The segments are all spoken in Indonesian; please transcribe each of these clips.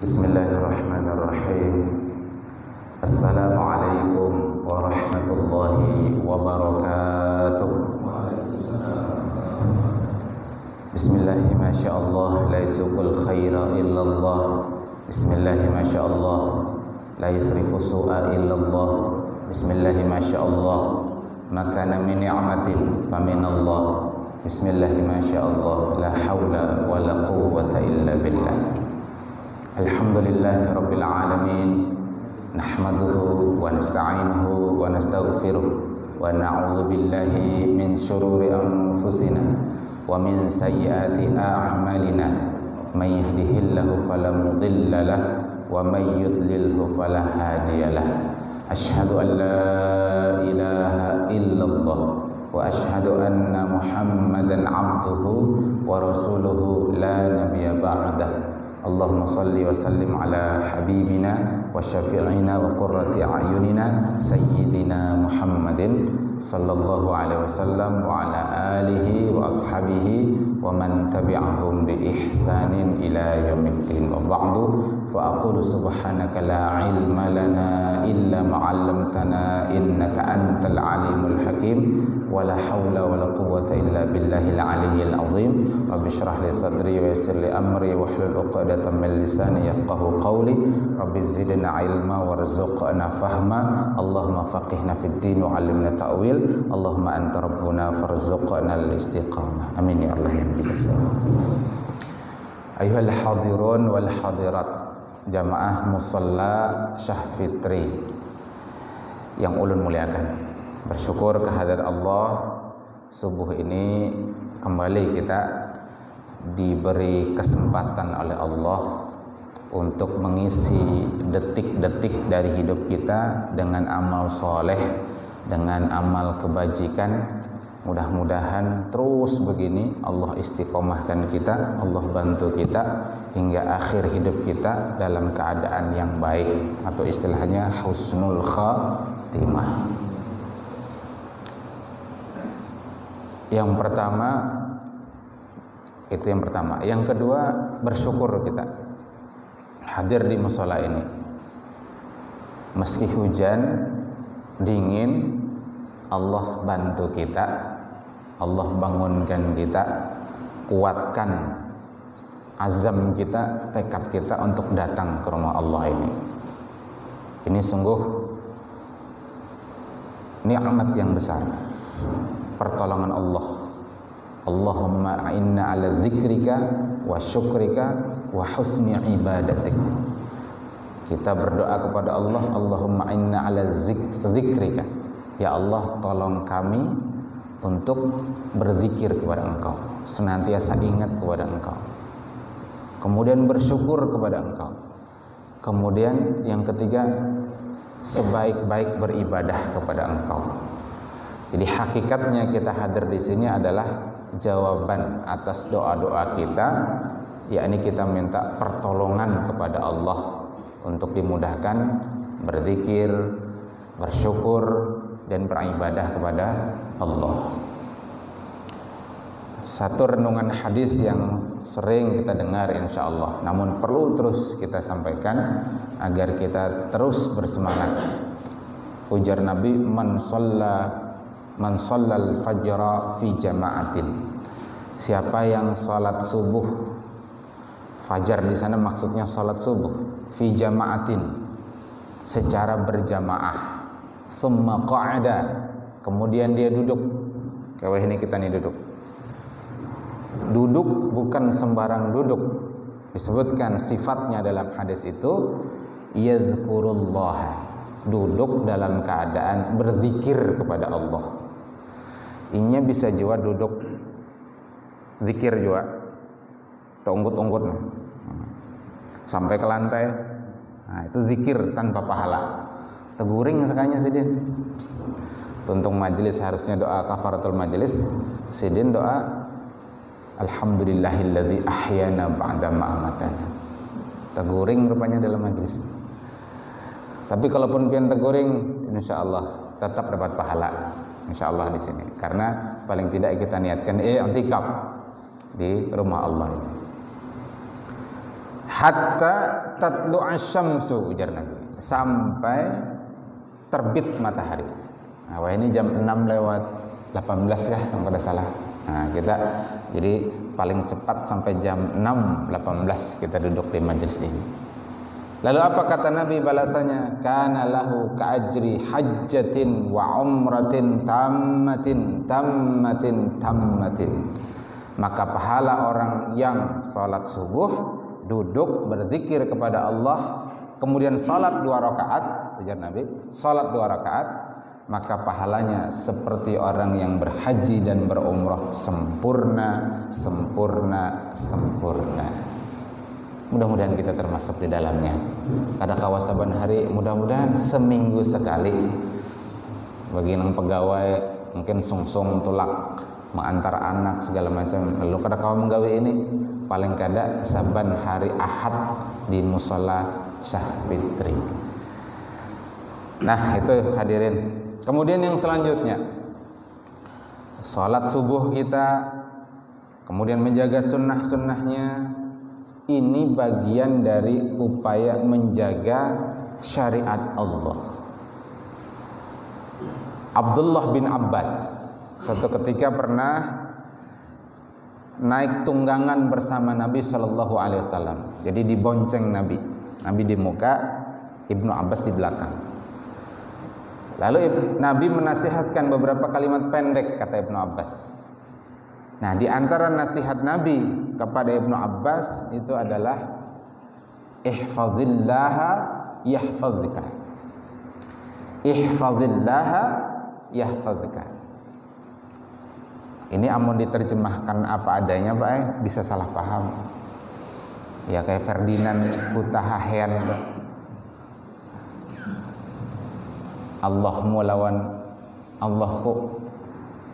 Bismillahirrahmanirrahim. Assalamualaikum warahmatullahi wabarakatuh. Bismillahi masyaallah, la yusqul khaira illallah. Bismillahi masyaallah, la yusrifu su'a illallah. Bismillahi masyaallah, makana min ni'matin faminallah. Bismillahi masyaallah, la haula wa la quwwata illa billah. Alhamdulillahi rabbil alamin. Nahmaduhu wa nasta'inuhu wa nastaghfiruh wa na'udzu billahi min syururi anfusina wa min sayyiati a'malina. May yahdihillahu fala mudilla lahu wa may yudlilhu fala hadiyalah. Asyhadu an la ilaha illallah wa asyhadu anna Muhammadan 'abduhu wa rasuluhu la nabiyya ba'dah. Allahumma salli wa sallim ala habibina wa syafi'ina wa qurrati a'yunina sayyidina Muhammadin sallallahu alaihi wasallam wa ala alihi wa ashabihi wa man tabi'ahum bi ihsanin ila yaumiddin. Wa ba'du, fa aqulu subhanaka la ilma lana illa ma 'allamtana innaka antal alimul hakim wa la haula wa la quwwata illa billahil aliyyil azim. Rabbi shrah li sadri wa yassir li amri wa hlul 'uqdatam min lisani yafqahu qawli. Rabbi zidna ilma warzuqna fahma. Allahumma faqihna fid din wa 'allimna ta'wil. Allahumma anta rabbuna farzuqna al-istiqamah. Amin ya Allah yang biasa. Ayyuhal hadirun wal hadirat, jamaah musalla Syah Fitri yang ulun muliakan. Bersyukur kehadirat Allah, subuh ini kembali kita diberi kesempatan oleh Allah untuk mengisi detik-detik dari hidup kita dengan amal soleh, dengan amal kebajikan. Mudah-mudahan terus begini Allah istiqomahkan kita, Allah bantu kita hingga akhir hidup kita dalam keadaan yang baik, atau istilahnya husnul khatimah. Yang pertama, itu yang pertama. Yang kedua, bersyukur kita hadir di mushola ini. Meski hujan, dingin, Allah bantu kita, Allah bangunkan kita, kuatkan azam kita, tekad kita untuk datang ke rumah Allah ini. Ini sungguh nikmat yang besar, pertolongan Allah. Allahumma inna ala dzikrika wa syukrika wa husni ibadatik. Kita berdoa kepada Allah, Allahumma inna ala dzikrika. Ya Allah, tolong kami untuk berzikir kepada Engkau, senantiasa ingat kepada Engkau. Kemudian bersyukur kepada Engkau. Kemudian yang ketiga, sebaik-baik beribadah kepada Engkau. Jadi hakikatnya kita hadir di sini adalah jawaban atas doa-doa kita, yakni kita minta pertolongan kepada Allah untuk dimudahkan berzikir, bersyukur, dan beribadah kepada Allah. Satu renungan hadis yang sering kita dengar insyaallah, namun perlu terus kita sampaikan agar kita terus bersemangat. Ujar Nabi, man shallal fajra fi jama'atin. Siapa yang salat subuh, fajar di sana maksudnya salat subuh, fi jama'atin, secara berjamaah. Summa qa'ada, kemudian dia duduk. Kayak ini kita nih duduk. Duduk bukan sembarang duduk. Disebutkan sifatnya dalam hadis itu, yadhkurullah, duduk dalam keadaan berzikir kepada Allah. Inya bisa juga duduk zikir juga, terunggut-unggut sampai ke lantai. Nah, itu zikir tanpa pahala. Teguring sekalinya sidin. Tuntung majelis harusnya doa kafaratul majelis, sidin doa alhamdulillahilladzi ahyana ba'da ma amatana. Teguring rupanya dalam majelis. Tapi kalaupun pian teguring, insyaallah tetap dapat pahala insyaallah di sini. Karena paling tidak kita niatkan i'tikaf di rumah Allah ini. hatta tatlu'asy syamsu, ujar Nabi, sampai terbit matahari. Nah, wah ini jam 6 lewat 18 kah kalau tidak salah. Nah, kita jadi paling cepat sampai jam 6.18 kita duduk di majelis ini. Lalu apa kata Nabi balasannya? Kana lahu ka'ajri hajjatin wa umratin tammatin. Maka pahala orang yang salat subuh, duduk berzikir kepada Allah, kemudian salat 2 rakaat, ujar Nabi, salat 2 rakaat, maka pahalanya seperti orang yang berhaji dan berumrah sempurna. Mudah-mudahan kita termasuk di dalamnya. Kada kawasaban hari, mudah-mudahan seminggu sekali. Bagi yang pegawai mungkin sungsung tulak mengantar anak segala macam, lalu kada kawa menggawe ini, paling kada saban hari Ahad di musola Syah Fitri. Nah itu hadirin. Kemudian yang selanjutnya, sholat subuh kita, kemudian menjaga sunnah-sunnahnya, ini bagian dari upaya menjaga syariat Allah. Abdullah bin Abbas satu ketika pernah naik tunggangan bersama Nabi Shallallahu Alaihi Wasallam. Jadi dibonceng Nabi di muka, Ibnu Abbas di belakang. Lalu Nabi menasihatkan beberapa kalimat pendek, kata Ibnu Abbas. Nah, di antara nasihat Nabi kepada Ibnu Abbas itu adalah ihfazillaha yahfazika. Ihfazillaha yahfazika. Ini amun diterjemahkan apa adanya, Pak, bisa salah paham. Ya kayak Ferdinand Hutahayan, Allahmu lawan Allahku,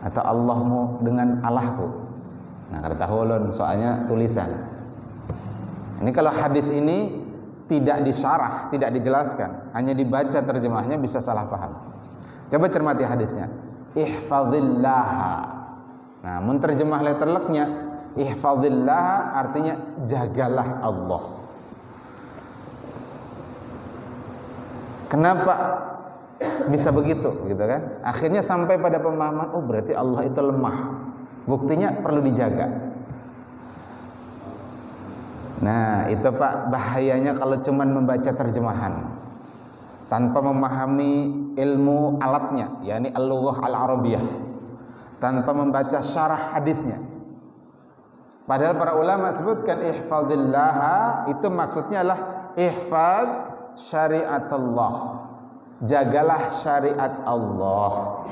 atau Allahmu dengan Allahku. Nah, kata ulun soalnya tulisan. Ini kalau hadis ini tidak disyarah, tidak dijelaskan, hanya dibaca terjemahnya bisa salah paham. Coba cermati hadisnya. Ihfazillaha. Nah, mun terjemah letterleknya ihfazillaha artinya jagalah Allah. Kenapa bisa begitu, gitu kan? Akhirnya sampai pada pemahaman, oh berarti Allah itu lemah. Buktinya perlu dijaga. Nah, itu Pak bahayanya kalau cuman membaca terjemahan tanpa memahami ilmu alatnya, yakni al-lughah al-arabiyah, tanpa membaca syarah hadisnya. Padahal para ulama sebutkan ihfazillaha itu maksudnya adalah ihfaz syariatullah. Jagalah syariat Allah.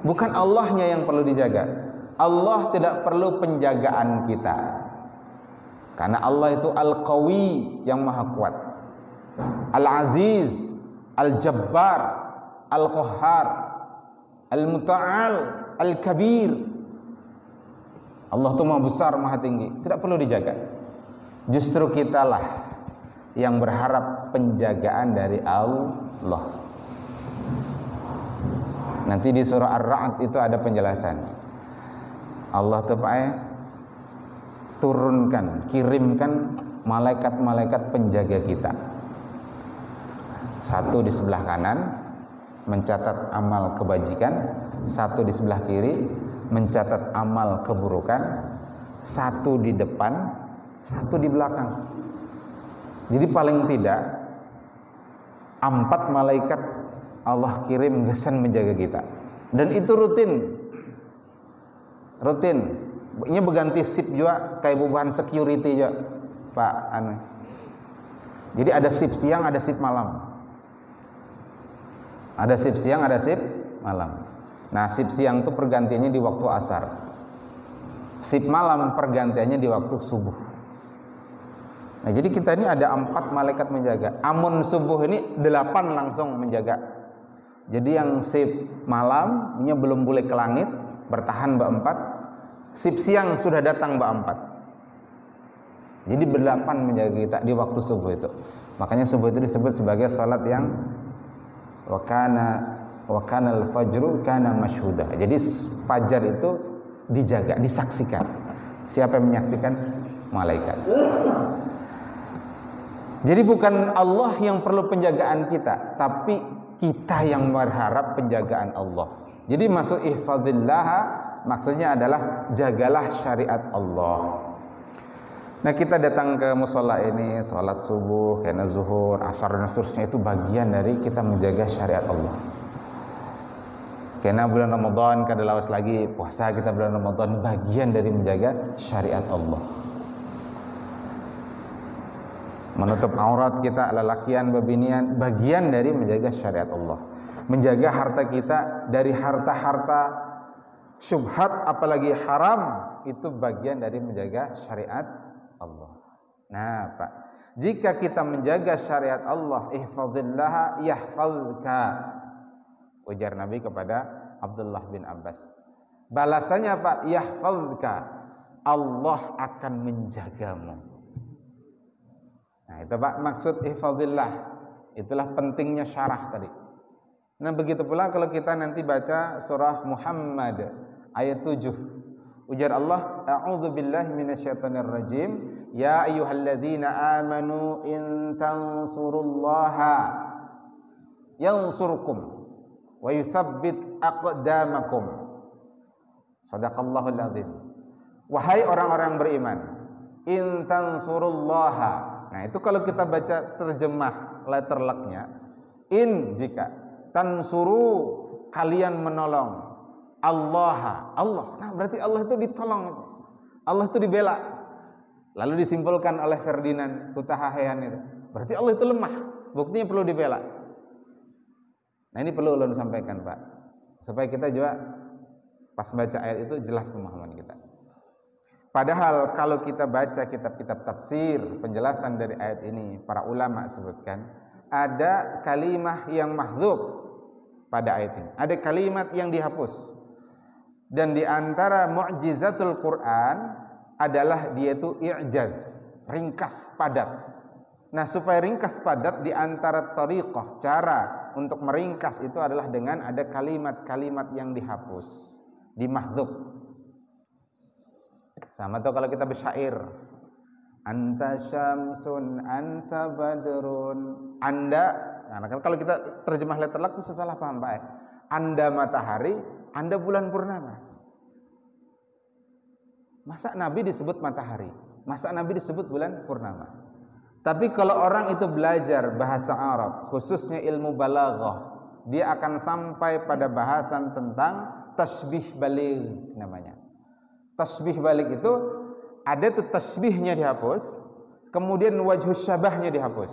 Bukan Allahnya yang perlu dijaga. Allah tidak perlu penjagaan kita. Karena Allah itu Al-Qawi yang maha kuat, Al-Aziz, Al-Jabbar, Al-Qahhar, Al-Muta'al, Al-Kabir. Allah itu maha besar, maha tinggi, tidak perlu dijaga. Justru kitalah yang berharap penjagaan dari Allah. Nanti di surah Ar-Ra'd itu ada penjelasan. Allah turunkan, kirimkan malaikat-malaikat penjaga kita. Satu di sebelah kanan mencatat amal kebajikan, satu di sebelah kiri mencatat amal keburukan, satu di depan, satu di belakang. Jadi paling tidak 4 malaikat Allah kirim gesan menjaga kita. Dan itu rutin. Ini berganti shift juga, kayak bubahan security juga, Pak Anu. Jadi ada shift siang, ada shift malam. Ada shift siang, ada shift malam. Nah, shift siang itu pergantiannya di waktu asar. Shift malam pergantiannya di waktu subuh. Nah, jadi kita ini ada 4 malaikat menjaga. Amun subuh ini 8 langsung menjaga. Jadi yang shift malam nya belum boleh ke langit, bertahan Mbak 4. Shift siang sudah datang Mbak 4. Jadi 8 menjaga kita di waktu subuh itu. Makanya subuh itu disebut sebagai salat yang wa kana al-fajru kana masyhuda. Jadi fajar itu dijaga, disaksikan. Siapa yang menyaksikan? Malaikat. Jadi bukan Allah yang perlu penjagaan kita, tapi kita yang berharap penjagaan Allah. Jadi maksud ihfazillah maksudnya adalah jagalah syariat Allah. Nah, kita datang ke musola ini, sholat subuh, kena zuhur, asar dan seterusnya, itu bagian dari kita menjaga syariat Allah. Kena bulan Ramadan, kada lawas lagi puasa kita bulan Ramadan, bagian dari menjaga syariat Allah. Menutup aurat kita lelakian babinian, bagian dari menjaga syariat Allah. Menjaga harta kita dari harta-harta syubhat apalagi haram, itu bagian dari menjaga syariat Allah. Nah, Pak, jika kita menjaga syariat Allah, ihfazillah yahfazka, ujar Nabi kepada Abdullah bin Abbas. Balasannya Pak, yahfazka, Allah akan menjagamu. Nah, itu Pak maksud ihfazillah. Itulah pentingnya syarah tadi. Nah, begitu pula kalau kita nanti baca surah Muhammad ayat 7. Ujar Allah, a'udzu billahi minasyaitonir rajim, ya ayyuhalladzina amanu in tansurullaha yansurkum wa yutsabbit aqdamakum. Shadaqallahul azim. Wahai orang-orang beriman, in tansurullaha. Nah, itu kalau kita baca terjemah letter luck-nya, in jika, tansuru kalian menolong, Allah. Nah, berarti Allah itu ditolong, Allah itu dibela. Lalu disimpulkan oleh Ferdinand Hutahayan itu, berarti Allah itu lemah, buktinya perlu dibela. Nah, ini perlu ulun sampaikan Pak, supaya kita juga pas baca ayat itu jelas pemahaman kita. Padahal kalau kita baca kitab-kitab tafsir, penjelasan dari ayat ini, para ulama sebutkan ada kalimat yang mahdzuf pada ayat ini, ada kalimat yang dihapus. Dan di antara mu'jizatul Quran adalah dia itu i'jaz, ringkas padat. Nah, supaya ringkas padat, di antara thariqah, cara untuk meringkas itu adalah dengan ada kalimat-kalimat yang dihapus, dimahdzuf. Sama tuh kalau kita bersyair, anta syamsun, anta badrun, anda. Nah, kalau kita terjemah letter luck bisa salah paham Pak. Anda matahari, anda bulan purnama. Masa Nabi disebut matahari, masa Nabi disebut bulan purnama. Tapi kalau orang itu belajar bahasa Arab, khususnya ilmu balaghah, dia akan sampai pada bahasan tentang tasbih baligh namanya. Tasbih balik itu ada tuh tasbihnya dihapus, kemudian wajhus syabahnya dihapus.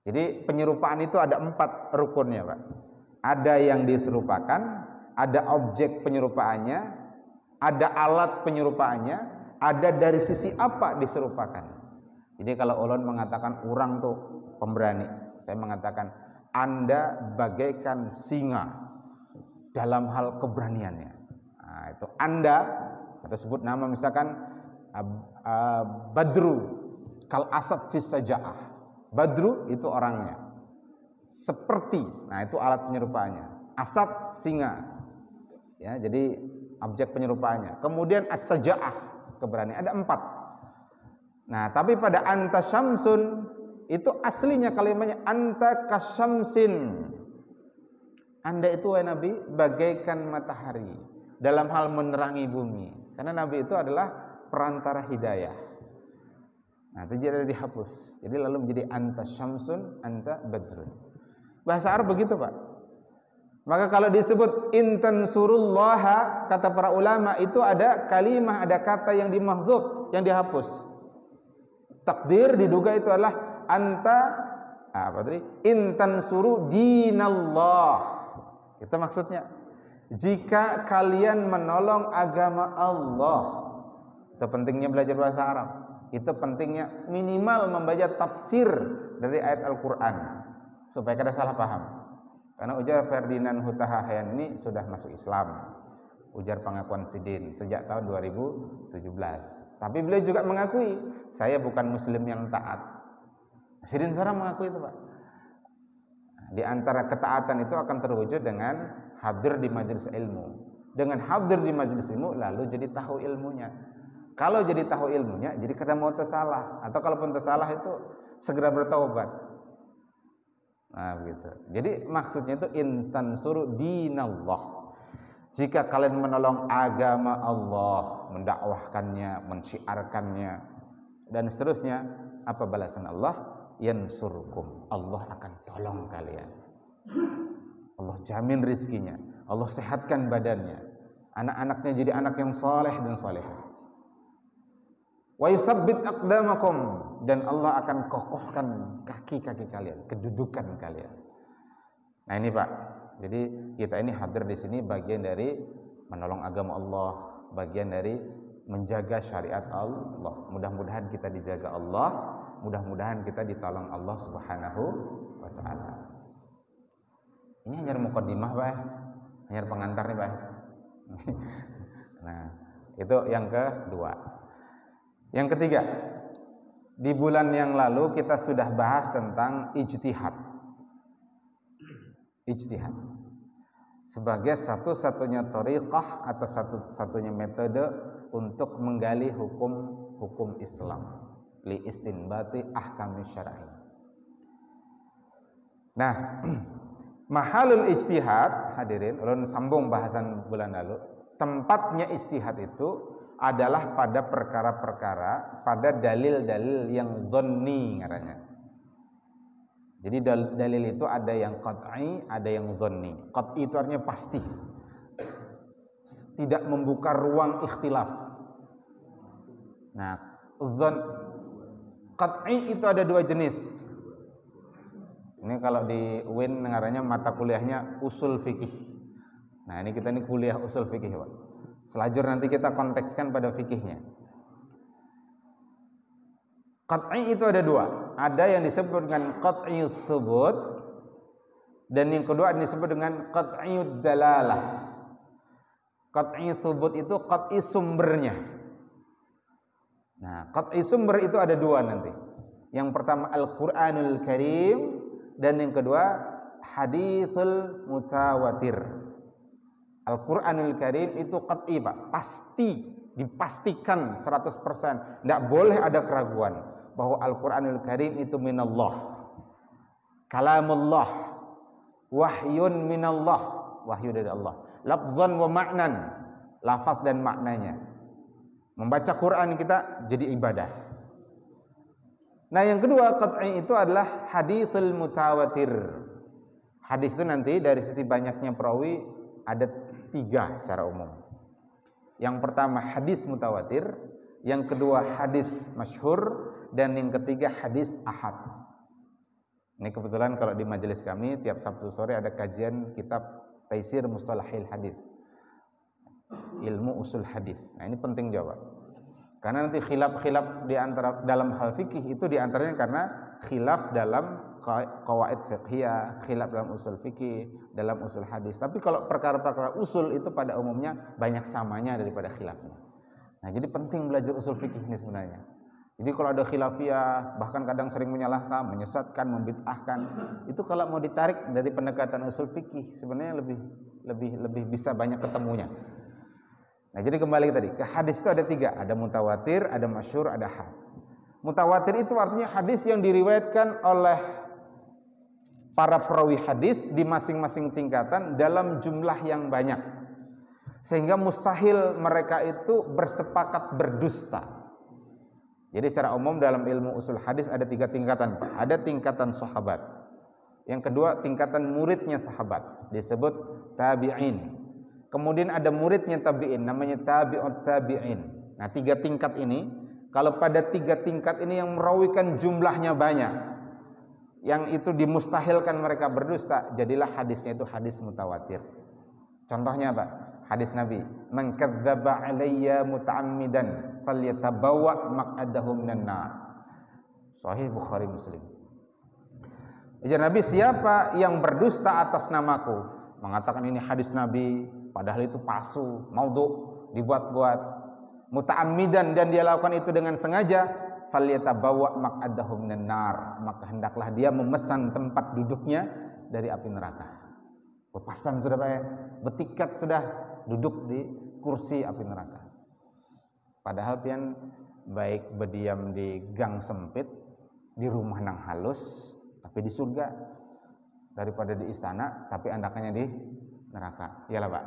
Jadi penyerupaan itu ada 4 rukunnya Pak. Ada yang diserupakan, ada objek penyerupaannya, ada alat penyerupaannya, ada dari sisi apa diserupakan. Jadi kalau ulun mengatakan orang tuh pemberani, saya mengatakan Anda bagaikan singa dalam hal keberaniannya. Nah, itu Anda, kita sebut nama misalkan Badru kal asad fis saja'ah. Badru itu orangnya, seperti, nah itu alat penyerupaannya. Asad singa, ya, jadi objek penyerupaannya. Kemudian as-saja'ah, keberanian, ada 4. Nah, tapi pada anta syamsun itu aslinya kalimatnya anta kasyamsin. Anda itu wahai Nabi bagaikan matahari dalam hal menerangi bumi, karena Nabi itu adalah perantara hidayah. Nah, itu jadi dihapus, jadi lalu menjadi anta syamsun, anta badrun. Bahasa Arab begitu Pak. Maka kalau disebut intan surullaha, kata para ulama itu ada kalimah, ada kata yang dimahdzuf, yang dihapus. Takdir diduga itu adalah anta intan suru dinallah. Itu maksudnya. Jika kalian menolong agama Allah, itu pentingnya belajar bahasa Arab. Itu pentingnya minimal membaca tafsir dari ayat Al-Quran supaya kada salah paham. Karena ujar Ferdinand Hutahayan ini sudah masuk Islam, ujar pengakuan Sidin sejak tahun 2017. Tapi beliau juga mengakui saya bukan Muslim yang taat. Sidin sekarang mengakui itu Pak. Di antara ketaatan itu akan terwujud dengan hadir di majelis ilmu. Dengan hadir di majelis ilmu lalu jadi tahu ilmunya. Kalau jadi tahu ilmunya, jadi kada mau tersalah, atau kalaupun tersalah itu segera bertaubat. Nah, begitu. Jadi maksudnya itu intan suruh dinallah. Jika kalian menolong agama Allah, mendakwahkannya, mensyiarkannya, dan seterusnya, apa balasan Allah? Yansurkum. Allah akan tolong kalian. Allah jamin rizkinya, Allah sehatkan badannya, anak-anaknya jadi anak yang saleh dan salehah. Wa yutsabbit aqdamakum, dan Allah akan kokohkan kaki-kaki kalian, kedudukan kalian. Nah ini Pak, jadi kita ini hadir di sini bagian dari menolong agama Allah, bagian dari menjaga syariat Allah. Mudah-mudahan kita dijaga Allah, mudah-mudahan kita ditolong Allah Subhanahu wa taala. Ini hanya mukaddimah Pak, hanya pengantar nih Pak. Nah, itu yang kedua. Yang ketiga, di bulan yang lalu kita sudah bahas tentang ijtihad. Ijtihad sebagai satu-satunya thariqah atau satu-satunya metode untuk menggali hukum Islam, li istinbati ahkami syar'i. Nah, mahalul ijtihad, hadirin, ulun sambung bahasan bulan lalu. Tempatnya ijtihad itu adalah pada perkara-perkara, pada dalil-dalil yang dhanni ngarannya. Jadi dalil itu ada yang qat'i, ada yang dhanni. Qat'i itu artinya pasti, tidak membuka ruang ikhtilaf. Nah, qat'i itu ada dua jenis. Ini kalau di UIN ngarannya mata kuliahnya usul fikih. Nah, ini kita kuliah usul fikih, Pak. Selajur nanti kita kontekskan pada fikihnya. Qat'i itu ada dua. Ada yang disebut dengan qat'i tsubut, dan yang kedua disebut dengan qat'i dalalah. Qat'i tsubut itu qat'i sumbernya. Nah, qat'i sumber itu ada dua nanti. Yang pertama Al-Qur'anul Karim, dan yang kedua haditsul mutawatir. Al-Qur'anul Karim itu qat'i Pak, pasti, dipastikan 100%, tidak boleh ada keraguan bahwa Al-Qur'anul Karim itu minallah, kalamullah, wahyun minallah, wahyu dari Allah, lafzan wa ma'nan, lafaz dan maknanya. Membaca Quran kita jadi ibadah. Nah, yang kedua qat'i itu adalah haditsul mutawatir. Hadis itu nanti dari sisi banyaknya perawi ada tiga secara umum. Yang pertama hadis mutawatir, yang kedua hadis masyhur, dan yang ketiga hadis ahad. Ini kebetulan kalau di majelis kami tiap Sabtu sore ada kajian kitab Taisir Mustalahil Hadis, ilmu usul hadis. Nah, ini penting jawab. Karena nanti khilaf di antara dalam hal fikih itu di antaranya karena khilaf dalam qawaid fiqhiyah, khilaf dalam usul fikih, dalam usul hadis. Tapi kalau perkara-perkara usul itu pada umumnya banyak samanya daripada khilafnya. Nah, jadi penting belajar usul fikih ini sebenarnya. Jadi kalau ada khilafiyah, bahkan kadang sering menyalahkan, menyesatkan, membid'ahkan, itu kalau mau ditarik dari pendekatan usul fikih sebenarnya lebih bisa banyak ketemunya. Nah, jadi kembali tadi ke hadis itu ada tiga, ada mutawatir, ada masyhur, ada ahad. Mutawatir itu artinya hadis yang diriwayatkan oleh para perawi hadis di masing-masing tingkatan dalam jumlah yang banyak, sehingga mustahil mereka itu bersepakat berdusta. Jadi secara umum dalam ilmu usul hadis ada tiga tingkatan. Ada tingkatan sahabat, yang kedua tingkatan muridnya sahabat, disebut tabi'in. Kemudian ada muridnya tabi'in, namanya tabi'ut tabi'in. Nah, tiga tingkat ini, kalau pada tiga tingkat ini yang merawikan jumlahnya banyak, yang itu dimustahilkan mereka berdusta, jadilah hadisnya itu hadis mutawatir. Contohnya apa? Hadis Nabi, man kadzdzaba alayya muta'ammidan falyatabawwa maq'adahu minan nar. Sahih Bukhari Muslim. Ujar Nabi, siapa yang berdusta atas namaku, mengatakan ini hadis Nabi, padahal itu palsu, maudhu, dibuat-buat, muta'ammidan, dan dia lakukan itu dengan sengaja, falyatabawwa maq'adahu minan nar, maka hendaklah dia memesan tempat duduknya dari api neraka. Pesan sudah Pak, bertiket sudah duduk di kursi api neraka. Padahal pian baik berdiam di gang sempit, di rumah nang halus, tapi di surga, daripada di istana tapi andakannya di neraka. Iyalah Pak.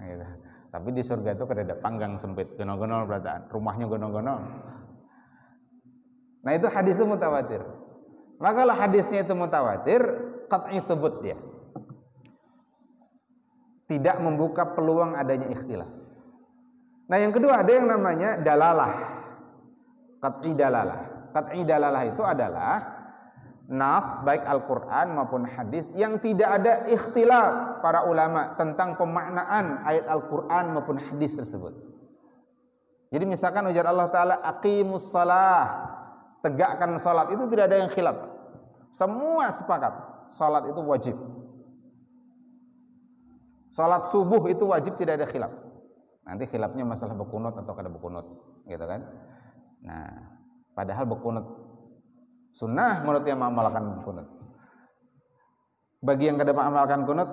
Gitu. Tapi di surga itu kada panggang sempit, gonol-gonol berataan, rumahnya gonol-gonol. Nah itu hadis itu mutawatir. Maka kalau hadisnya itu mutawatir, qat'i sebut dia. Tidak membuka peluang adanya ikhtilaf. Nah yang kedua ada yang namanya dalalah. Qat'i dalalah. Qat'i dalalah itu adalah nas baik Al-Quran maupun hadis yang tidak ada ikhtilaf para ulama tentang pemaknaan ayat Al-Quran maupun hadis tersebut. Jadi misalkan ujar Allah Ta'ala aqimus salah, tegakkan salat, itu tidak ada yang khilaf. Semua sepakat salat itu wajib. Salat subuh itu wajib, tidak ada khilaf. Nanti khilafnya masalah bekunut atau kada bekunut, gitu kan? Nah, padahal bekunut sunnah menurut yang mengamalkan kunut. Bagi yang kada mengamalkan kunut,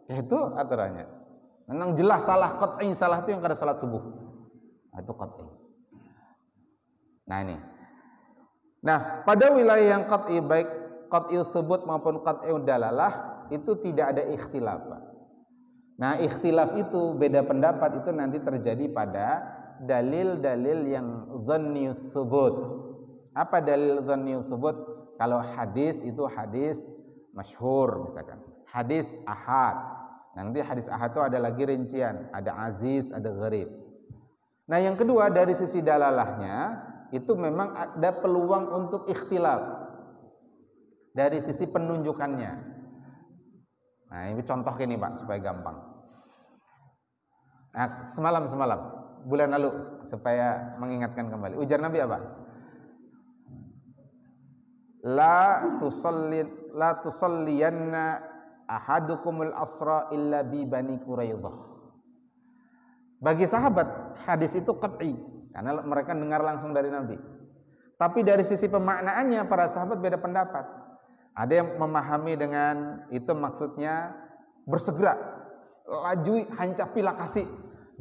ya itu aturannya. Memang jelas salah, qat'i salah itu yang kada salat subuh. Nah, itu qat'i. Nah ini. Nah, pada wilayah yang qat'i baik qat'i sebut maupun qat'i dalalah itu tidak ada ikhtilaf. Nah, ikhtilaf itu beda pendapat itu nanti terjadi pada dalil-dalil yang dhanni subut. Apa dalil dhanni subut? Kalau hadis itu hadis masyhur misalkan, hadis ahad. Nanti hadis ahad itu ada lagi rincian, ada aziz, ada gharib. Nah, yang kedua dari sisi dalalahnya itu memang ada peluang untuk ikhtilaf dari sisi penunjukannya. Nah, ini contoh ini Pak supaya gampang. Nah, semalam bulan lalu supaya mengingatkan kembali. Ujar Nabi apa? La tusalliyanna ahadukumul asra illa bi Bani Quraidah. Bagi sahabat hadis itu qat'i karena mereka dengar langsung dari Nabi. Tapi dari sisi pemaknaannya para sahabat beda pendapat. Ada yang memahami dengan itu maksudnya bersegera, laju, hancapi lakasi,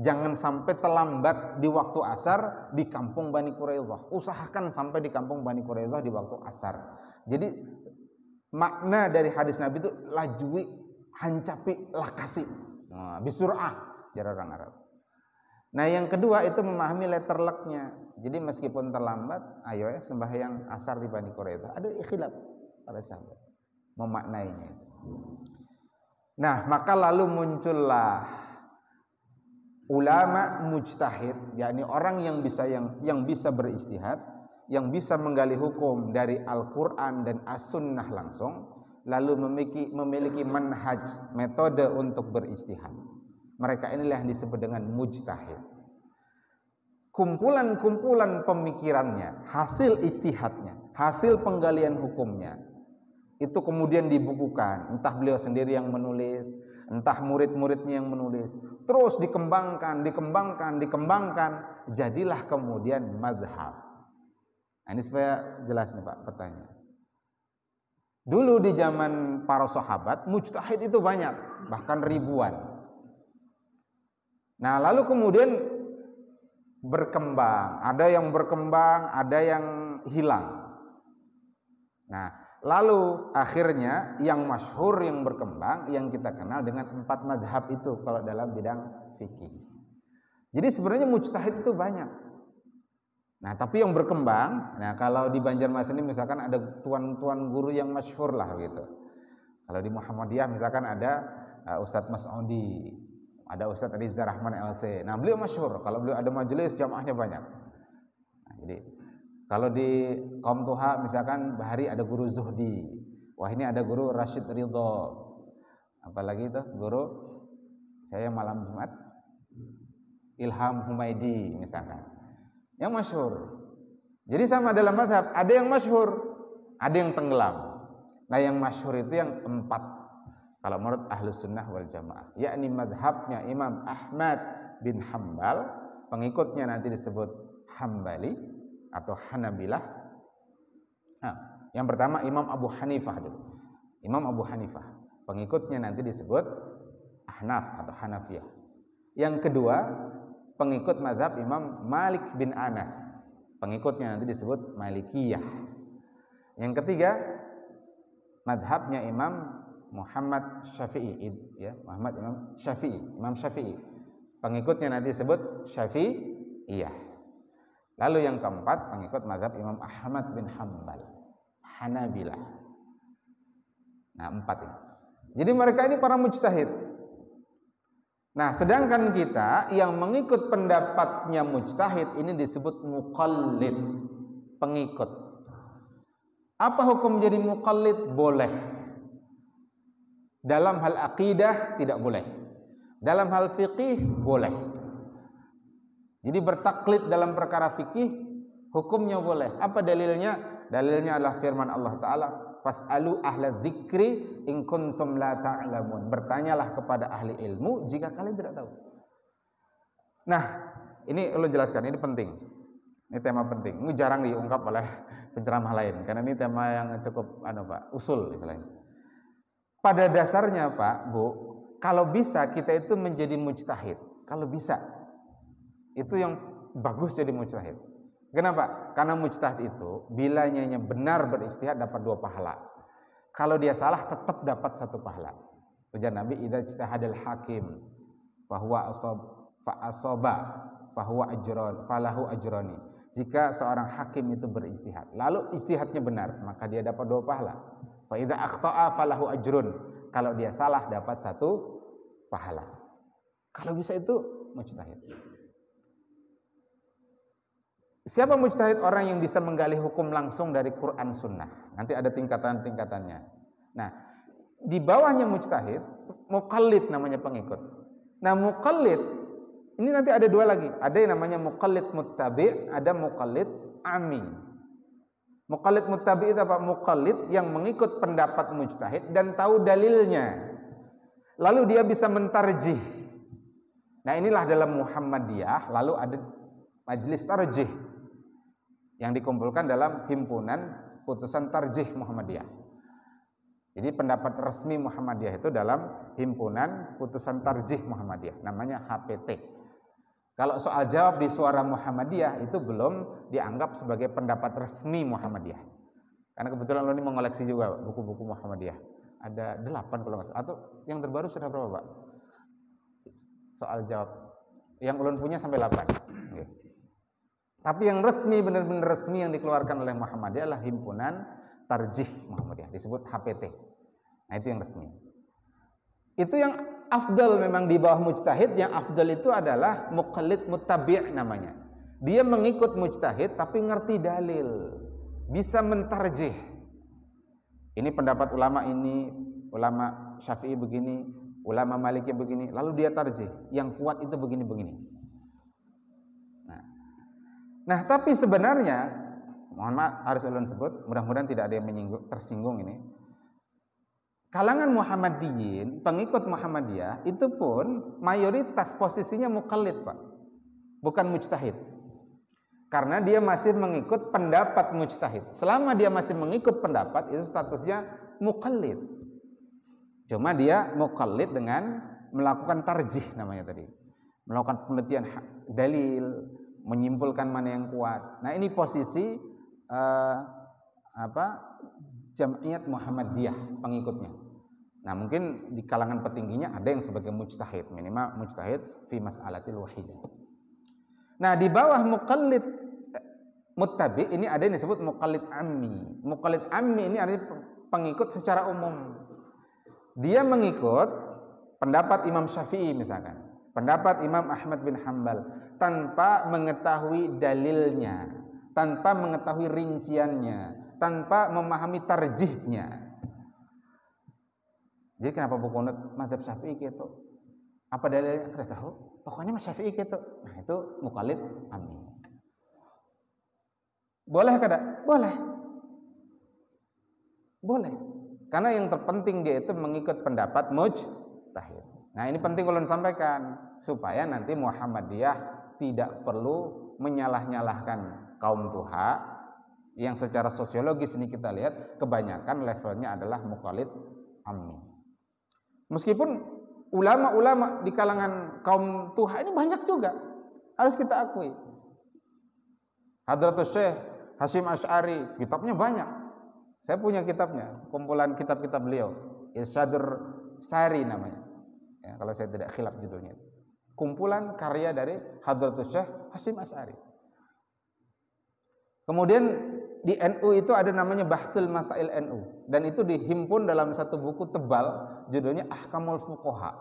jangan sampai terlambat di waktu asar di kampung Bani Quraidah. Usahakan sampai di kampung Bani Quraidah di waktu asar. Jadi makna dari hadis Nabi itu laju, hancapi lakasi, bisur'ah jar orang Arab. Nah yang kedua itu memahami letterleknya. Jadi meskipun terlambat, ayo ya sembahyang asar di Bani Quraidah. Ada ikhtilaf para sahabat memaknainya itu. Nah maka lalu muncullah ulama mujtahid, yakni orang yang bisa berijtihad, yang bisa menggali hukum dari Al-Quran dan As-Sunnah langsung, lalu memiliki manhaj, metode untuk berijtihad. Mereka inilah yang disebut dengan mujtahid. Kumpulan-kumpulan pemikirannya, hasil ijtihadnya, hasil penggalian hukumnya, itu kemudian dibukukan. Entah beliau sendiri yang menulis, entah murid-muridnya yang menulis. Terus dikembangkan, jadilah kemudian mazhab. Nah, ini supaya jelas nih Pak pertanyaan. Dulu di zaman para sahabat, mujtahid itu banyak, bahkan ribuan. Nah, lalu kemudian berkembang, ada yang hilang. Nah, lalu akhirnya yang masyhur yang berkembang yang kita kenal dengan 4 madhab itu kalau dalam bidang fikih. Jadi sebenarnya mujtahid itu banyak. Nah, tapi yang berkembang, nah kalau di Banjarmasin ini misalkan ada tuan-tuan guru yang masyhur lah gitu. Kalau di Muhammadiyah misalkan ada Ustadz Mas'udi, ada Ustadz Riza Rahman LC. Nah, beliau masyhur. Kalau beliau ada majelis jamaahnya banyak. Nah, jadi kalau di kaum Tuha misalkan Bahari ada guru Zuhdi. Wah, ini ada guru Rashid Ridho. Apalagi itu guru saya malam Jumat Ilham Humaidi misalkan. Yang masyhur. Jadi sama dalam mazhab, ada yang masyhur, ada yang tenggelam. Nah, yang masyhur itu yang 4. Kalau menurut Ahlus Sunnah wal Jamaah, yakni mazhabnya Imam Ahmad bin Hambal, pengikutnya nanti disebut Hambali atau Hanabilah. Nah, yang pertama Imam Abu Hanifah dulu. Imam Abu Hanifah, pengikutnya nanti disebut Ahnaf atau Hanafiyah. Yang kedua pengikut mazhab Imam Malik bin Anas. Pengikutnya nanti disebut Malikiyah. Yang ketiga, mazhabnya Imam Muhammad Syafi'i, ya, Imam Syafi'i. Pengikutnya nanti disebut Syafi'iyah. Lalu yang keempat, pengikut mazhab Imam Ahmad bin Hanbal, Hanabilah. Nah, 4 ini. Jadi mereka ini para mujtahid. Nah, sedangkan kita yang mengikut pendapatnya mujtahid ini disebut muqallid, pengikut. Apa hukum jadi muqallid? Boleh. Dalam hal akidah tidak boleh. Dalam hal fikih boleh. Jadi bertaklid dalam perkara fikih hukumnya boleh. Apa dalilnya? Dalilnya adalah firman Allah Ta'ala, fas'alu ahla dzikri in kuntum la ta'lamun. Bertanyalah kepada ahli ilmu jika kalian tidak tahu. Nah, ini lo jelaskan, ini penting. Ini tema penting. Ini jarang diungkap oleh penceramah lain karena ini tema yang cukup Pak, usul istilahnya. Pada dasarnya Pak, Bu, kalau bisa kita itu menjadi mujtahid. Kalau bisa, itu yang bagus jadi mujtahid. Kenapa? Karena mujtahid itu bilanya benar beristihad dapat 2 pahala. Kalau dia salah tetap dapat 1 pahala. Ujar Nabi, idza ijtahadal hakim fahuwa asaba fahuwa ajron falahu ajroni. Jika seorang hakim itu beristihad, lalu istihadnya benar, maka dia dapat 2 pahala. Fa idza akhta'a falahu ajrun. Kalau dia salah dapat 1 pahala. Kalau bisa itu mujtahid. Siapa mujtahid? Orang yang bisa menggali hukum langsung dari Quran Sunnah. Nanti ada tingkatan-tingkatannya. Nah, di bawahnya mujtahid, muqallid namanya pengikut. Nah, muqallid ini nanti ada 2 lagi. Ada yang namanya muqallid muttabi', ada muqallid ami. Muqallid muttabi' itu apa? Muqallid yang mengikut pendapat mujtahid dan tahu dalilnya. Lalu dia bisa mentarjih. Nah, inilah dalam Muhammadiyah lalu ada majelis tarjih yang dikumpulkan dalam himpunan putusan tarjih Muhammadiyah. Jadi pendapat resmi Muhammadiyah itu dalam himpunan putusan tarjih Muhammadiyah, namanya HPT. Kalau soal jawab di Suara Muhammadiyah itu belum dianggap sebagai pendapat resmi Muhammadiyah. Karena kebetulan lo ini mengoleksi juga buku-buku Muhammadiyah. Ada 8 kalau nggak salah. Atau yang terbaru sudah berapa, Pak? Soal jawab. Yang ulun punya sampai 8. Okay. Tapi yang resmi, benar-benar resmi yang dikeluarkan oleh Muhammadiyah adalah himpunan tarjih Muhammadiyah. Disebut HPT. Nah, itu yang resmi. Itu yang afdal memang di bawah mujtahid. Yang afdal itu adalah muqallid muttabi' namanya. Dia mengikut mujtahid tapi ngerti dalil, bisa mentarjih. Ini pendapat ulama ini, ulama Syafi'i begini, ulama Maliki begini, lalu dia tarjih. Yang kuat itu begini-begini. Nah, tapi sebenarnya, mohon maaf harus ulun sebut, mudah-mudahan tidak ada yang tersinggung ini. Kalangan Muhammadiyin, pengikut Muhammadiyah itu pun mayoritas posisinya muqallid, Pak. Bukan mujtahid. Karena dia masih mengikut pendapat mujtahid. Selama dia masih mengikut pendapat, itu statusnya muqallid. Cuma dia muqallid dengan melakukan tarjih namanya tadi. Melakukan penelitian dalil, menyimpulkan mana yang kuat. Nah, ini posisi Jam'iyat Muhammadiyah pengikutnya. Nah, mungkin di kalangan petingginya ada yang sebagai mujtahid, minimal mujtahid fi mas'alatil wahidah. Nah, di bawah muqallid muttabi ini ada yang disebut muqallid ammi. Muqallid ammi ini artinya pengikut secara umum. Dia mengikut pendapat Imam Syafi'i misalkan, pendapat Imam Ahmad bin Hanbal tanpa mengetahui dalilnya, tanpa mengetahui rinciannya, tanpa memahami tarjihnya. Jadi kenapa buku mazhab Syafi'i gitu? Apa dalilnya? Kada tahu. Pokoknya Mas Syafi'i gitu. Nah, itu muqallid ammi. Boleh kada? Boleh. Boleh. Karena yang terpenting dia itu mengikut pendapat mujtahid. Nah, ini penting ulun sampaikan supaya nanti Muhammadiyah tidak perlu menyalah-nyalahkan kaum tuha yang secara sosiologis ini kita lihat kebanyakan levelnya adalah muqallid ammi. Meskipun ulama-ulama di kalangan kaum tuha ini banyak juga. Harus kita akui. Hadratus Syekh Hasyim Asy'ari, kitabnya banyak. Saya punya kitabnya, kumpulan kitab-kitab beliau. Irsyadur Sari namanya. Ya, kalau saya tidak khilaf judulnya. Kumpulan karya dari Hadratus Syekh Hasyim Asy'ari. Kemudian di NU itu ada namanya Bahsul Masail NU, dan itu dihimpun dalam satu buku tebal judulnya Ahkamul Fuqaha.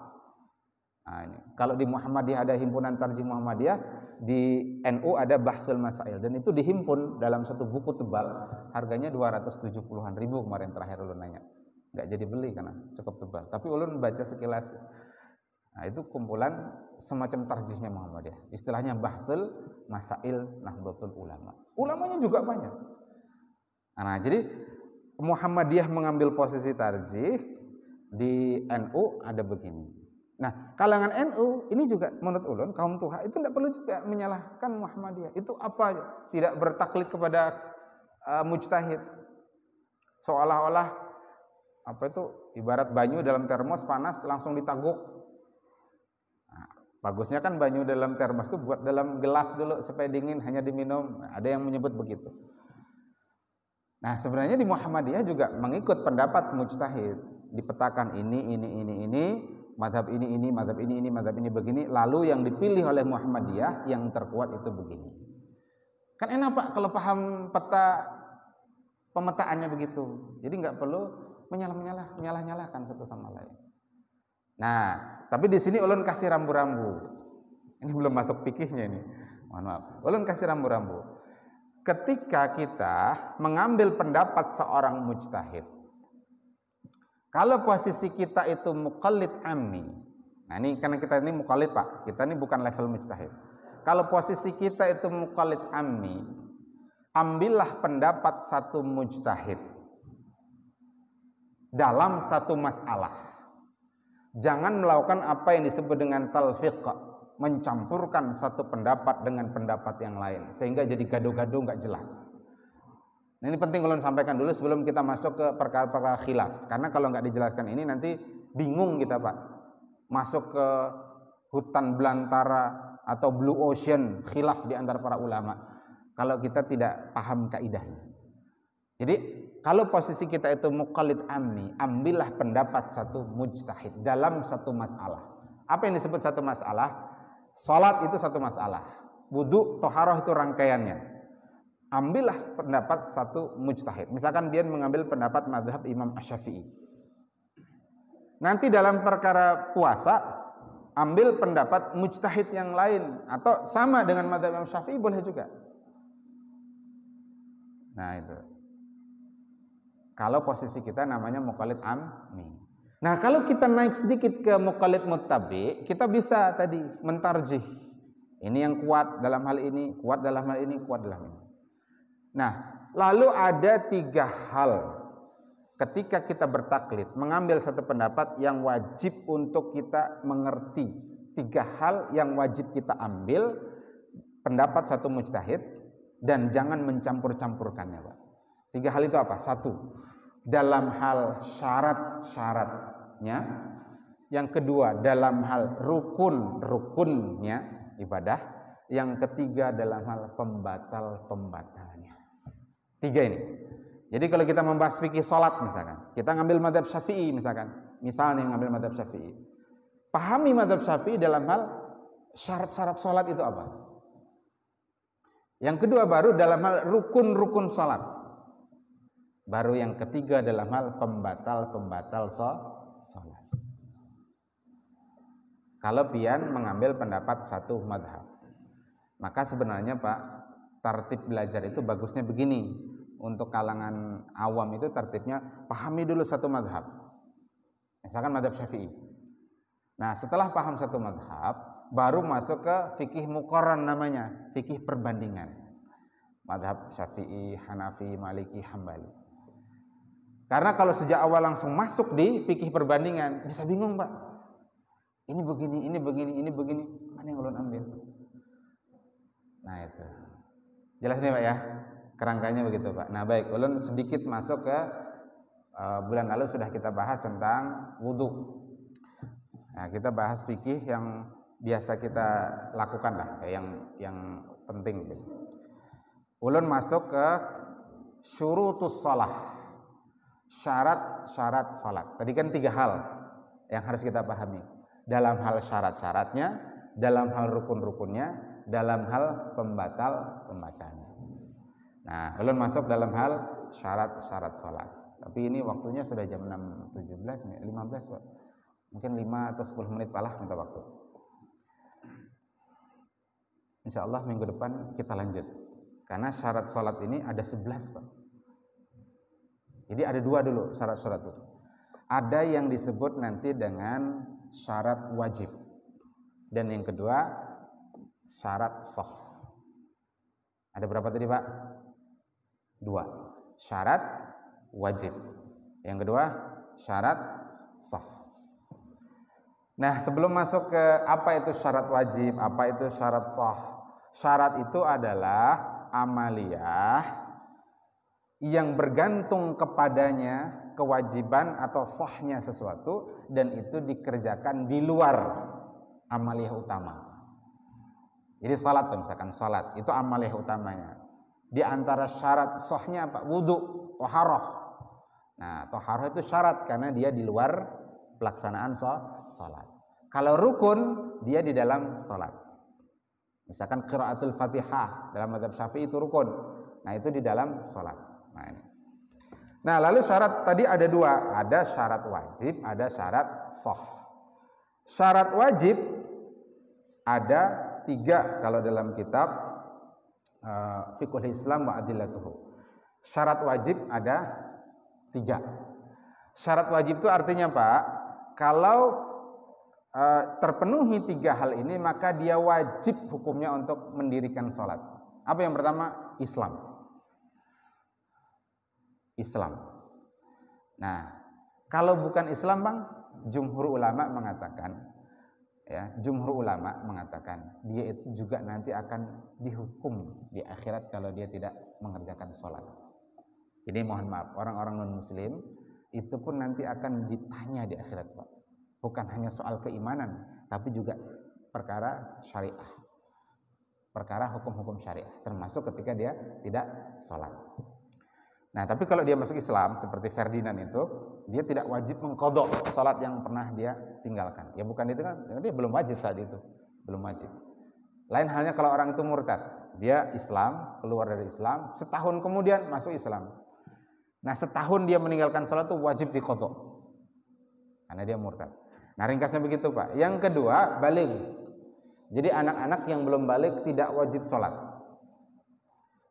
Nah, ini. Kalau di Muhammadiyah ada himpunan Tarjih Muhammadiyah, di NU ada Bahsul Masail, dan itu dihimpun dalam satu buku tebal, harganya 270-an ribu kemarin terakhir ulun nanya. Nggak jadi beli karena cukup tebal, tapi ulun baca sekilas. Nah, itu kumpulan semacam tarjihnya Muhammadiyah. Istilahnya Bahsul Masail Nahdlatul Ulama. Ulamanya juga banyak. Nah, jadi Muhammadiyah mengambil posisi tarjih, di NU ada begini. Nah, kalangan NU ini juga menurut ulun kaum tuha itu tidak perlu juga menyalahkan Muhammadiyah. Itu apa? Tidak bertaklid kepada mujtahid. Seolah-olah apa itu ibarat banyu dalam termos panas langsung ditaguk. Nah, bagusnya kan banyu dalam termos itu buat dalam gelas dulu supaya dingin hanya diminum. Nah, ada yang menyebut begitu. Nah, sebenarnya di Muhammadiyah juga mengikut pendapat mujtahid, dipetakan ini, madhab ini, madhab ini, madhab ini begini, lalu yang dipilih oleh Muhammadiyah yang terkuat itu begini. Kan enak Pak kalau paham peta pemetaannya begitu. Jadi nggak perlu menyalah-nyalahkan satu sama lain. Nah, tapi di sini ulun kasih rambu-rambu. Ini belum masuk fikihnya ini. Mohon maaf. Ulun kasih rambu-rambu. Ketika kita mengambil pendapat seorang mujtahid, kalau posisi kita itu muqallid ammi, nah ini karena kita ini muqallid Pak, kita ini bukan level mujtahid. Kalau posisi kita itu muqallid ammi, ambillah pendapat satu mujtahid dalam satu masalah. Jangan melakukan apa yang disebut dengan talfiq, mencampurkan satu pendapat dengan pendapat yang lain sehingga jadi gaduh-gaduh nggak jelas. Nah, ini penting kalau sampaikan dulu sebelum kita masuk ke perkara-perkara khilaf, karena kalau nggak dijelaskan ini nanti bingung kita Pak, masuk ke hutan belantara atau blue ocean khilaf di antara para ulama kalau kita tidak paham kaidahnya. Jadi kalau posisi kita itu muqallid amni, ambillah pendapat satu mujtahid dalam satu masalah. Apa yang disebut satu masalah? Salat itu satu masalah, wudu, toharoh itu rangkaiannya. Ambillah pendapat satu mujtahid. Misalkan dia mengambil pendapat mazhab Imam Asy-Syafi'i. Nanti dalam perkara puasa, ambil pendapat mujtahid yang lain atau sama dengan mazhab Imam Syafi'i boleh juga. Nah itu. Kalau posisi kita namanya muqallid ammi. Nah, kalau kita naik sedikit ke muqallid muttabi, kita bisa tadi mentarjih. Ini yang kuat dalam hal ini, kuat dalam hal ini, kuat dalam ini. Nah, lalu ada 3 hal ketika kita bertaklid, mengambil satu pendapat yang wajib untuk kita mengerti. 3 hal yang wajib kita ambil pendapat satu mujtahid dan jangan mencampur-campurkannya, Pak. 3 hal itu apa? 1. Dalam hal syarat-syaratnya. Yang kedua, dalam hal rukun-rukunnya ibadah. Yang ketiga, dalam hal pembatal-pembatalnya. 3 ini. Jadi kalau kita membahas fikih salat misalkan, kita ngambil mazhab Syafi'i misalnya ngambil mazhab Syafi'i. Pahami mazhab Syafi'i dalam hal syarat-syarat salat itu apa? Yang kedua baru dalam hal rukun-rukun salat. Baru yang ketiga dalam hal pembatal-pembatal salat. Kalau pian mengambil pendapat satu madhab, maka sebenarnya Pak, tertib belajar itu bagusnya begini. Untuk kalangan awam itu tertibnya pahami dulu satu madhab. Misalkan madhab Syafi'i. Nah, setelah paham satu madhab, baru masuk ke fikih muqarran namanya, fikih perbandingan. Madhab Syafi'i, Hanafi, Maliki, Hambali. Karena kalau sejak awal langsung masuk di fikih perbandingan, bisa bingung Pak. Ini begini, ini begini, ini begini. Mana yang ulun ambil? Nah itu. Jelas nih Pak ya? Kerangkanya begitu Pak. Nah baik, ulun sedikit masuk ke bulan lalu sudah kita bahas tentang wudu. Nah kita bahas fikih yang biasa kita lakukan lah, yang penting. Ulun masuk ke syurutus shalah, syarat-syarat salat. Tadi kan 3 hal yang harus kita pahami. Dalam hal syarat-syaratnya, dalam hal rukun-rukunnya, dalam hal pembatal-pembatalnya. Nah, ulun masuk dalam hal syarat-syarat salat. Tapi ini waktunya sudah jam 6.17 nih, 15 Pak. Mungkin 5 atau 10 menit palah minta waktu. Insya Allah minggu depan kita lanjut. Karena syarat salat ini ada 11 Pak. Jadi ada 2 dulu syarat-syarat itu. Ada yang disebut nanti dengan syarat wajib. Dan yang kedua syarat sah. Ada berapa tadi Pak? 2. Syarat wajib. Yang kedua syarat sah. Nah, sebelum masuk ke apa itu syarat wajib, apa itu syarat sah. Syarat itu adalah amaliyah yang bergantung kepadanya kewajiban atau sahnya sesuatu, dan itu dikerjakan di luar amaliyah utama. Jadi salat, misalkan salat itu amaliyah utamanya. Di antara syarat sahnya apa? Wudu, thaharah. Nah, thaharah itu syarat karena dia di luar pelaksanaan salat. Kalau rukun dia di dalam salat. Misalkan qiraatul Fatihah dalam mazhab Syafi'i itu rukun. Nah, itu di dalam salat. Nah, ini. Nah, lalu syarat tadi ada 2, ada syarat wajib, ada syarat sah. Syarat wajib ada 3 kalau dalam kitab Fiqhul Islam wa Adillatuhu. Syarat wajib ada 3. Syarat wajib itu artinya Pak, kalau terpenuhi 3 hal ini maka dia wajib hukumnya untuk mendirikan sholat. Apa yang pertama? Islam. Nah, kalau bukan Islam Bang, jumhur ulama mengatakan dia itu juga nanti akan dihukum di akhirat kalau dia tidak mengerjakan sholat. Jadi mohon maaf, orang-orang non muslim itu pun nanti akan ditanya di akhirat Pak. Bukan hanya soal keimanan, tapi juga perkara syariah, perkara hukum-hukum syariah, termasuk ketika dia tidak sholat. Nah, tapi kalau dia masuk Islam seperti Ferdinand itu, dia tidak wajib mengqadha sholat yang pernah dia tinggalkan. Ya bukan itu kan, dia belum wajib saat itu, belum wajib. Lain halnya kalau orang itu murtad, dia Islam, keluar dari Islam, setahun kemudian masuk Islam. Nah, setahun dia meninggalkan sholat itu wajib diqadha, karena dia murtad. Nah, ringkasnya begitu Pak. Yang kedua, baligh. Jadi anak-anak yang belum baligh tidak wajib sholat,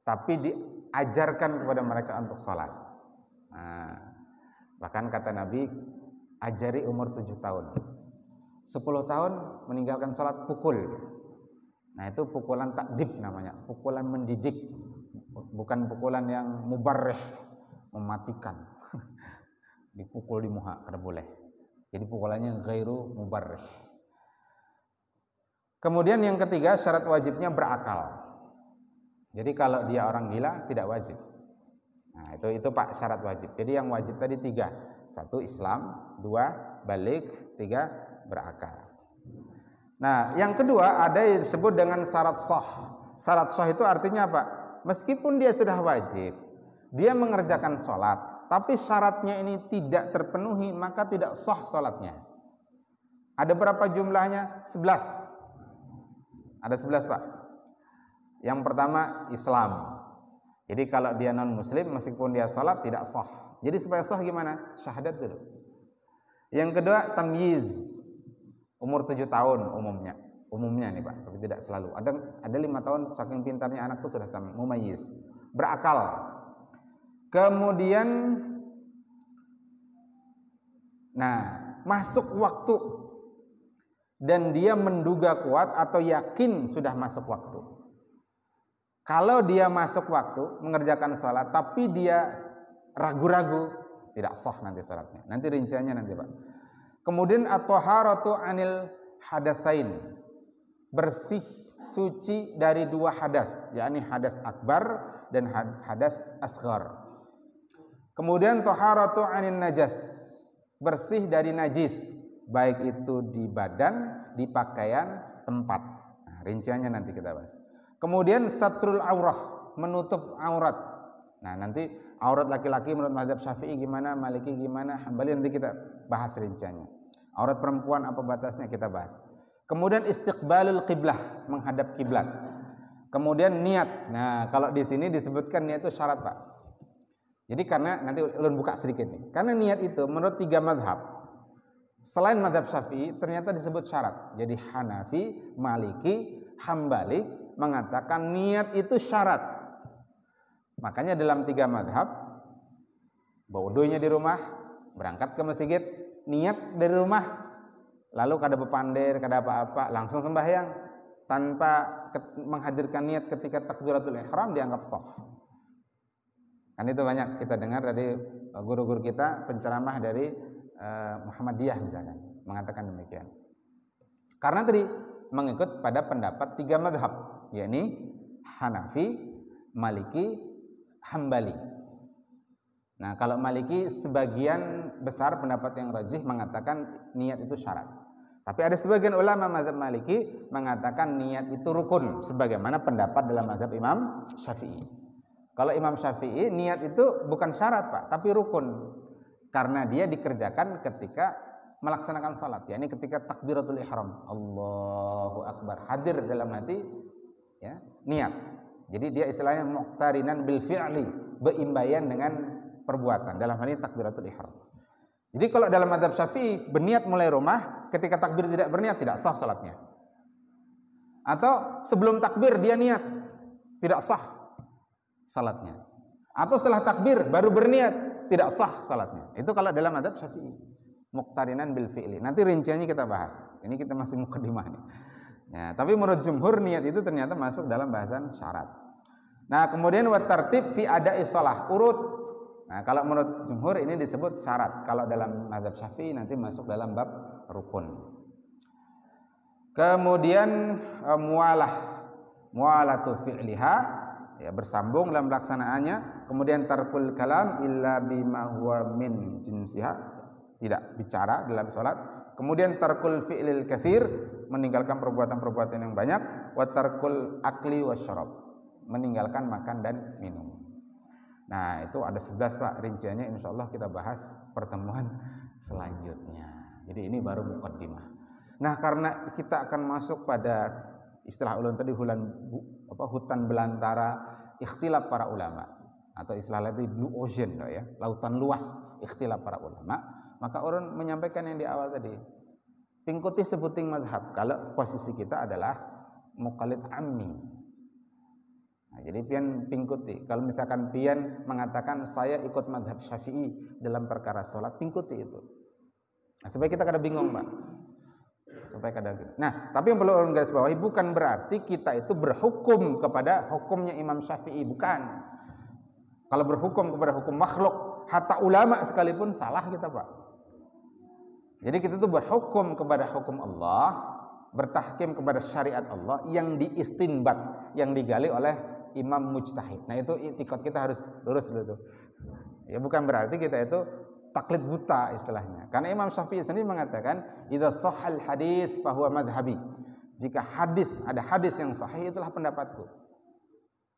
tapi diajarkan kepada mereka untuk sholat. Nah, bahkan kata Nabi, ajari umur 7 tahun. 10 tahun meninggalkan sholat, pukul. Nah, itu pukulan takdib namanya, pukulan mendidik, bukan pukulan yang mubarrih, mematikan. Dipukul di muka, kada boleh. Jadi pukulannya ghairu mubarrih. Kemudian yang ketiga, syarat wajibnya berakal. Jadi kalau dia orang gila tidak wajib. Nah, itu Pak syarat wajib. Jadi yang wajib tadi 3. 1 Islam, 2 baligh, 3 berakal. Nah, yang kedua ada yang disebut dengan syarat sah. Syarat sah itu artinya apa? Meskipun dia sudah wajib, dia mengerjakan sholat, tapi syaratnya ini tidak terpenuhi, maka tidak sah salatnya. Ada berapa jumlahnya? 11. Ada 11 Pak. Yang pertama Islam. Jadi kalau dia non muslim meskipun dia salat tidak sah. Jadi supaya sah gimana? Syahadat dulu. Yang kedua tamyiz. Umur 7 tahun umumnya nih Pak, tapi tidak selalu. Ada 5 tahun saking pintarnya anak itu sudah mumayyiz. Berakal. Kemudian masuk waktu dan dia menduga kuat atau yakin sudah masuk waktu. Kalau dia masuk waktu mengerjakan sholat tapi dia ragu-ragu, tidak sah nanti sholatnya. Nanti rinciannya nanti Pak. Kemudian at-thaharatu 'anil hadatsain, bersih suci dari 2 hadas, yakni hadas akbar dan hadas asghar. Kemudian thaharatu 'anin najas, bersih dari najis, baik itu di badan, di pakaian tempat. Nah, rinciannya nanti kita bahas. Kemudian satrul aurah, menutup aurat. Nah, nanti aurat laki-laki menurut mazhab Syafi'i gimana, Maliki gimana, Hambali nanti kita bahas rinciannya. Aurat perempuan apa batasnya kita bahas. Kemudian istiqbalul qiblah, menghadap kiblat. Kemudian niat. Nah, kalau di sini disebutkan niat itu syarat, Pak. Jadi karena nanti ulun buka sedikit nih. Karena niat itu menurut 3 mazhab, selain mazhab Syafi'i ternyata disebut syarat. Jadi Hanafi, Maliki, Hambali mengatakan niat itu syarat. Makanya dalam 3 mazhab, wudunya di rumah, berangkat ke masjid, niat dari rumah, lalu kada bepandir, kada apa-apa, langsung sembahyang tanpa menghadirkan niat ketika takbiratul ihram dianggap sah. Kan itu banyak kita dengar dari guru-guru kita, penceramah dari Muhammadiyah misalkan mengatakan demikian. Karena tadi mengikut pada pendapat 3 mazhab, yakni Hanafi, Maliki, Hambali. Nah, kalau Maliki sebagian besar pendapat yang rajih mengatakan niat itu syarat. Tapi ada sebagian ulama mazhab Maliki mengatakan niat itu rukun sebagaimana pendapat dalam mazhab Imam Syafi'i. Kalau Imam Syafi'i niat itu bukan syarat, Pak, tapi rukun. Karena dia dikerjakan ketika melaksanakan salat, yakni ketika takbiratul ihram, Allahu akbar, hadir dalam hati ya, niat. Jadi dia istilahnya muqtarinan bil fi'li, beimbayan dengan perbuatan, dalam hal ini takbiratul ihram. Jadi kalau dalam mazhab Syafi'i berniat mulai rumah, ketika takbir tidak berniat tidak sah salatnya. Atau sebelum takbir dia niat, tidak sah salatnya. Atau setelah takbir baru berniat, tidak sah salatnya. Itu kalau dalam mazhab Syafi'i, muqtarinan bil fi'li. Nanti rinciannya kita bahas. Ini kita masih muqaddimah nih. Ya, tapi menurut jumhur niat itu ternyata masuk dalam bahasan syarat. Nah, kemudian wa tartib fi ada'i shalah, urut. Nah, kalau menurut jumhur ini disebut syarat. Kalau dalam mazhab Syafi'i nanti masuk dalam bab rukun. Kemudian mualatu fi'liha, ya, bersambung dalam pelaksanaannya. Kemudian tarkul kalam illa bima huwa min jinsiha, tidak bicara dalam salat. Kemudian tarkul fi'lil katsir, meninggalkan perbuatan-perbuatan yang banyak. Wa tarkul akli wasyarab, meninggalkan makan dan minum. Nah, itu ada 11, Pak, rinciannya insyaallah kita bahas pertemuan selanjutnya. Jadi ini baru muqaddimah. Nah, karena kita akan masuk pada istilah ulun tadi hutan belantara ikhtilaf para ulama, atau istilah lain blue ocean ya, lautan luas ikhtilaf para ulama, maka ulun menyampaikan yang di awal tadi. Pingkuti sebuting mazhab kalau posisi kita adalah muqallid ammi. Nah, jadi pian pingkuti. Kalau misalkan pian mengatakan saya ikut mazhab Syafi'i dalam perkara sholat, pingkuti itu. Nah, supaya kita kada bingung, Pak. Supaya kada. Nah, tapi yang perlu orang garis bawahi bukan berarti kita itu berhukum kepada hukumnya Imam Syafi'i, bukan. Kalau berhukum kepada hukum makhluk, hatta ulama sekalipun salah kita, Pak. Jadi kita tuh berhukum kepada hukum Allah, bertahkim kepada syariat Allah yang diistinbat, yang digali oleh imam mujtahid. Nah, itu itikad kita harus lurus dulu. Ya, bukan berarti kita itu taklid buta istilahnya. Karena Imam Syafi'i sendiri mengatakan, "Idza shahhal hadis fa huwa madhhabi." Jika ada hadis yang sahih, itulah pendapatku.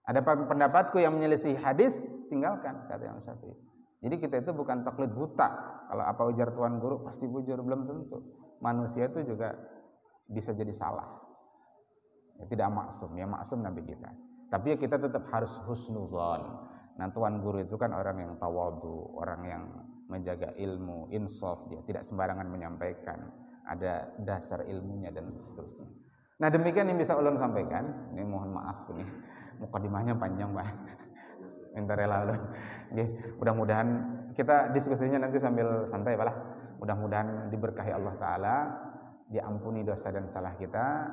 Ada pendapatku yang menyelisih hadis, tinggalkan, kata Imam Syafi'i. Jadi kita itu bukan taklid buta. Kalau apa ujar tuan guru pasti bujur, belum tentu. Manusia itu juga bisa jadi salah. Ya, tidak maksum, ya maksum Nabi kita. Tapi ya kita tetap harus husnuzon. Nah, tuan guru itu kan orang yang tawadhu, orang yang menjaga ilmu, insaf, dia tidak sembarangan menyampaikan, ada dasar ilmunya dan seterusnya. Nah, demikian yang bisa ulun sampaikan. Ini mohon maaf ini mukadimahnya panjang, Pak. Minta rela ulun. Oke, mudah-mudahan kita diskusinya nanti sambil santai, Pak lah. Mudah-mudahan diberkahi Allah taala, diampuni dosa dan salah kita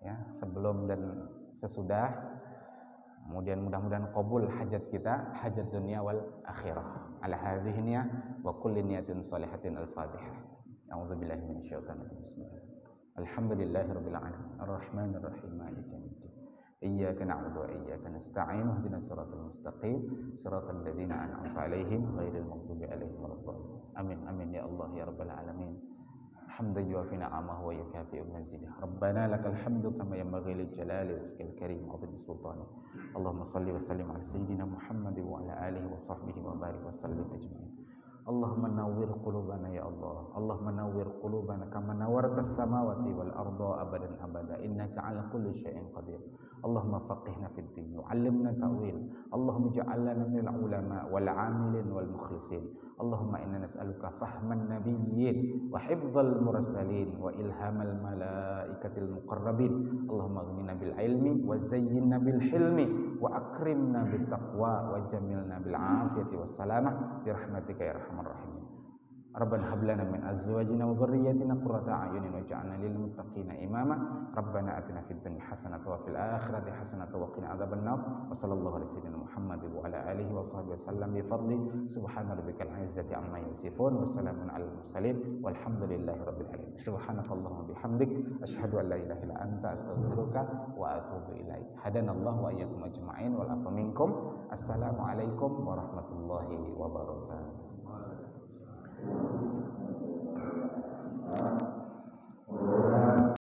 ya, sebelum dan sesudah. Kemudian mudah-mudahan qabul hajat kita, hajat dunia wal akhirah. Ala hadhihi niyah wa kulli niyatin shalihatin al-Fatihah. A'udzubillahi minasyaitonir rajim. Bismillah. Alhamdulillahirabbil alamin. Arrahmanir rahim. Maliki yaumiddin. Iyyaka na'budu wa iyyaka nasta'in. Ihdinas siratal mustaqim. Siratal ladzina an'amta 'alaihim ghairil maghdubi 'alaihim waladdallin. Amin amin ya Allah ya rabbal alamin. hamdan yuwafi ni'amahu wa yukafi'u mazidah. Rabbana lakal hamdu kama yanbaghi li jalali wajhikal karim wa 'azimi sultanik. Allahumma shalli wa sallim ala sayyidina Muhammad wa ala alihi wa sahbihi wa barik wa sallim ajma'in. Allahumma nawwir qulubana ya Allah. Allahumma nawwir qulubana kama nawwartas samawati wal arda abadan abada innaka ala kulli syai'in qadir. Allahumma faqihna fid din wa 'allimna ta'wil. Allahumma ij'alna minal ulama wal 'amilin wal mukhlisin. Allahumma inna nas'aluka fahman nabiyyin wa hifdzal mursalin wa ilhamal malaikatil muqarrabin. Allahumma aghnina bil ilmi wa zayyinna bil hilmi wa akrimna bit taqwa wa jamilna bil afiyati was salamah bi rahmatika ya arhamar rahimin. Rabbana hab lana min azwajina wa dhurriyyatina qurrata a'yunin waj'alna lil muttaqina imama. Rabbana atina fid dunya hasanatan wa fil akhirati hasanatan wa qina adzabannar. Wa sallallahu ala sayyidina Muhammad wa ala alihi wa sahbihi wasallam bi fadli subhana rabbikal izzati amma yasifun wa salamun alal mursalin walhamdulillahi rabbil alamin. Subhanakallahumma bihamdik asyhadu an la ilaha illa anta astaghfiruka wa atubu ilaik. Hadanallahu wa iyyakum ajma'in wal afa minkum. Assalamu alaikum warahmatullahi wabarakatuh.